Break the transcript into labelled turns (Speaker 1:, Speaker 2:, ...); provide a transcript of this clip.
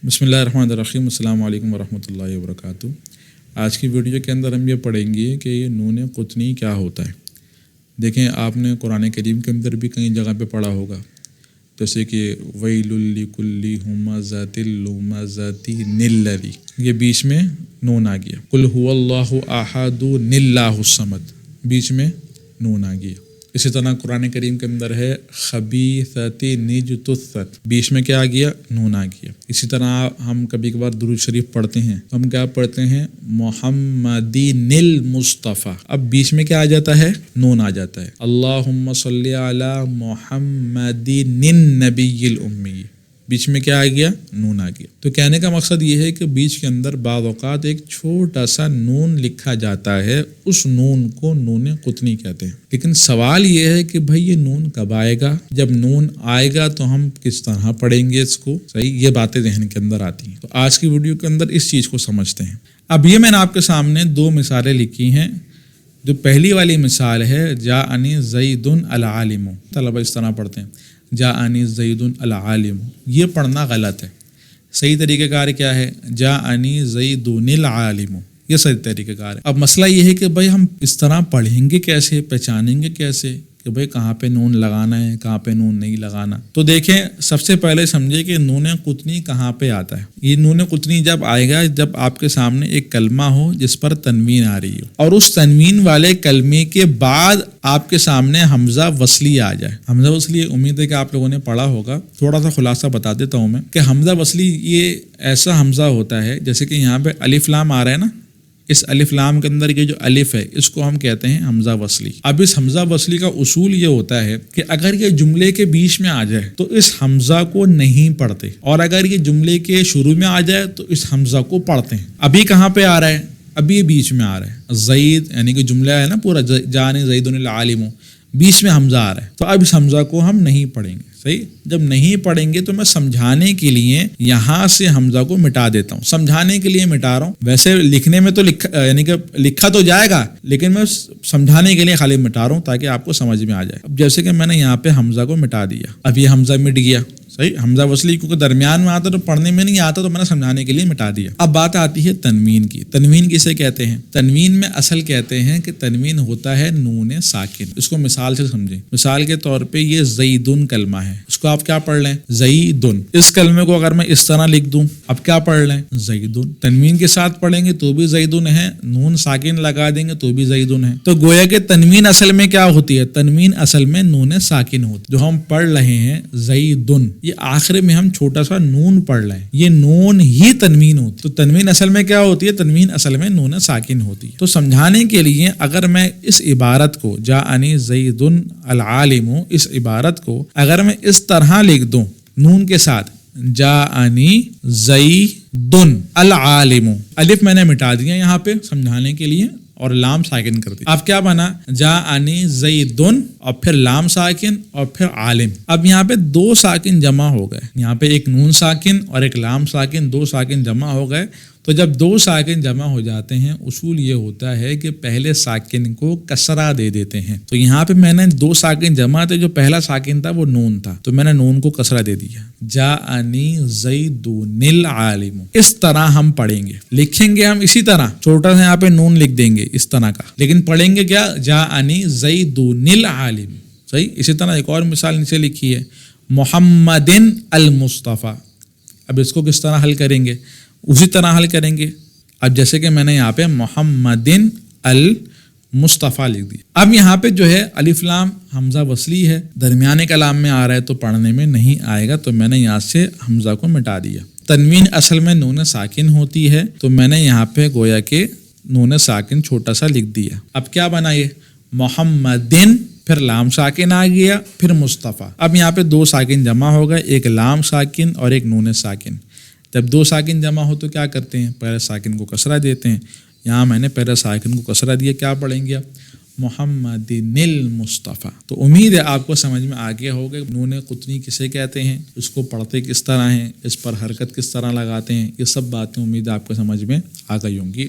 Speaker 1: بسم اللہ الرحمن الرحیم، السلام علیکم ورحمۃ اللہ وبرکاتہ۔ آج کی ویڈیو کے اندر ہم یہ پڑھیں گے کہ یہ نون قطنی کیا ہوتا ہے۔ دیکھیں، آپ نے قرآن کریم کے اندر بھی کئی جگہ پہ پڑھا ہوگا، جیسے کہ ویل لکل ہمزۃ لمزۃ الذی، یہ بیچ میں نون آ گیا۔ قل هو اللہ احد اللہ الصمد، بیچ میں نون آ گیا۔ اسی طرح قرآن کریم کے اندر ہے خبیثۃ نجتثت، بیچ میں کیا آ گیا؟ نون آ گیا۔ اسی طرح ہم کبھی کبھار درود شریف پڑھتے ہیں، ہم کیا پڑھتے ہیں؟ محمدین المصطفیٰ، اب بیچ میں کیا آ جاتا ہے؟ نون آ جاتا ہے۔ اللہم صلی علی محمدین النبی الامی، بیچ میں کیا آ گیا؟ نون آ گیا۔ تو کہنے کا مقصد یہ ہے کہ بیچ کے اندر بعض اوقات ایک چھوٹا سا نون لکھا جاتا ہے، اس نون کو نون قطنی کہتے ہیں۔ لیکن سوال یہ ہے کہ بھئی یہ نون کب آئے گا؟ جب نون آئے گا تو ہم کس طرح پڑھیں گے اس کو؟ صحیح، یہ باتیں ذہن کے اندر آتی ہیں۔ تو آج کی ویڈیو کے اندر اس چیز کو سمجھتے ہیں۔ اب یہ میں نے آپ کے سامنے دو مثالیں لکھی ہیں۔ جو پہلی والی مثال ہے جاءنی زید العالم، طلبہ اس طرح پڑھتے ہیں جاءنی زید العالم، یہ پڑھنا غلط ہے۔ صحیح طریقہ کار کیا ہے؟ جاءنی زید العالم، یہ صحیح طریقہ کار ہے۔ اب مسئلہ یہ ہے کہ بھائی ہم اس طرح پڑھیں گے کیسے، پہچانیں گے کیسے کہ بھائی کہاں پہ نون لگانا ہے، کہاں پہ نون نہیں لگانا؟ تو دیکھیں، سب سے پہلے سمجھے کہ نون قطنی کہاں پہ آتا ہے۔ یہ نون قطنی جب آئے گا جب آپ کے سامنے ایک کلمہ ہو جس پر تنوین آ رہی ہو، اور اس تنوین والے کلمے کے بعد آپ کے سامنے حمزہ وصلی آ جائے۔ حمزہ وصلی، امید ہے کہ آپ لوگوں نے پڑھا ہوگا، تھوڑا سا خلاصہ بتا دیتا ہوں میں کہ حمزہ وصلی یہ ایسا حمزہ ہوتا ہے جیسے کہ یہاں پہ الف لام آ رہا ہے نا، اس الف لام کے اندر یہ جو الف ہے اس کو ہم کہتے ہیں حمزہ وصلی۔ اب اس حمزہ وصلی کا اصول یہ ہوتا ہے کہ اگر یہ جملے کے بیچ میں آ جائے تو اس حمزہ کو نہیں پڑھتے، اور اگر یہ جملے کے شروع میں آ جائے تو اس حمزہ کو پڑھتے ہیں۔ ابھی کہاں پہ آ رہا ہے؟ ابھی بیچ میں آ رہا ہے۔ زید یعنی کہ جملہ ہے نا پورا، جاءنی زید العالم، بیچ میں حمزہ آ رہا ہے، تو اب اس حمزہ کو ہم نہیں پڑھیں گے۔ صحیح، جب نہیں پڑھیں گے تو میں سمجھانے کے لیے یہاں سے حمزہ کو مٹا دیتا ہوں، سمجھانے کے لیے مٹا رہا ہوں۔ ویسے لکھنے میں تو یعنی کہ لکھا تو جائے گا، لیکن میں سمجھانے کے لیے خالی مٹا رہا ہوں تاکہ آپ کو سمجھ میں آ جائے۔ اب جیسے کہ میں نے یہاں پہ حمزہ کو مٹا دیا، اب یہ حمزہ مٹ گیا۔ صحیح، حمزہ وصلی کیونکہ درمیان میں آتا تو پڑھنے میں نہیں آتا، تو میں نے سمجھانے کے لیے مٹا دیا۔ اب بات آتی ہے تنوین کی۔ تنوین کسے کہتے ہیں؟ تنوین میں اصل کہتے ہیں کہ تنوین ہوتا ہے نون ساکن۔ اس کو مثال سے سمجھیں۔ مثال کے طور پہ یہ زیدن کلمہ ہے، اس کو آپ کیا پڑھ لیں؟ زیدن۔ اس کلمے کو اگر میں اس طرح لکھ دوں، اب کیا پڑھ لیں؟ زیدن۔ تنوین کے ساتھ پڑھیں گے تو بھی زیدن ہے، نون ساکن لگا دیں گے تو بھی زیدن ہے۔ تو گویا کہ تنوین اصل میں کیا ہوتی ہے؟ تنوین اصل میں نون ساکن ہوتی ہے۔ جو ہم پڑھ رہے ہیں زیدن، یہ آخر میں ہم چھوٹا سا نون پڑھ رہے ہیں، یہ نون ہی تنوین ہوتی ہے۔ تو تنوین اصل میں کیا ہوتی ہے؟ تنوین اصل میں نون ساکن ہوتی ہے۔ تو سمجھانے کے لیے اگر میں اس عبارت کو جاءنی زید العالم، اس عبارت کو اگر میں اس طرح لکھ دوں نون کے ساتھ، جاءنی زید العالم، الف میں نے مٹا دیا یہاں پہ سمجھانے کے لیے اور لام ساکن کر دی۔ اب کیا بنا؟ جاءنی زیدن اور پھر لام ساکن اور پھر عالم۔ اب یہاں پہ دو ساکن جمع ہو گئے، یہاں پہ ایک نون ساکن اور ایک لام ساکن، دو ساکن جمع ہو گئے۔ تو جب دو ساکن جمع ہو جاتے ہیں، اصول یہ ہوتا ہے کہ پہلے ساکن کو کسرہ دے دیتے ہیں۔ تو یہاں پہ میں نے دو ساکن جمع تھے، جو پہلا ساکن تھا وہ نون تھا، تو میں نے نون کو کسرہ دے دیا، جاءنی زیدن العالم۔ اس طرح ہم پڑھیں گے، لکھیں گے ہم اسی طرح، چھوٹا سا یہاں پہ نون لکھ دیں گے اس طرح کا، لیکن پڑھیں گے کیا؟ جاءنی زیدن العالم۔ صحیح، اسی طرح ایک اور مثال نیچے لکھی ہے محمدن المصطفیٰ۔ اب اس کو کس طرح حل کریں گے؟ اسی طرح حل کریں گے۔ اب جیسے کہ میں نے یہاں پہ محمدن المصطفیٰ لکھ دیا۔ اب یہاں پہ جو ہے الف لام حمزہ وصلی ہے، درمیانے کلام میں آ رہا ہے تو پڑھنے میں نہیں آئے گا، تو میں نے یہاں سے حمزہ کو مٹا دیا۔ تنوین اصل میں نون ساکن ہوتی ہے، تو میں نے یہاں پہ گویا کہ نون ساکن چھوٹا سا لکھ دیا۔ اب کیا بنا یہ؟ محمدن، پھر لام ساکن آ گیا، پھر مصطفیٰ۔ اب یہاں پہ دو ساکن جمع ہو گئے، ایک لام ساکن اور ایک نون ساکن۔ جب دو ساکن جمع ہو تو کیا کرتے ہیں؟ پہلے ساکن کو کسرہ دیتے ہیں۔ یہاں میں نے پہلے ساکن کو کسرہ دیا، کیا پڑھیں گے؟ محمدن المصطفیٰ۔ تو امید ہے آپ کو سمجھ میں آ گیا ہوگا نون قطنی کسے کہتے ہیں، اس کو پڑھتے کس طرح ہیں، اس پر حرکت کس طرح لگاتے ہیں، یہ سب باتیں امید آپ کو سمجھ میں آ گئی ہوں گی۔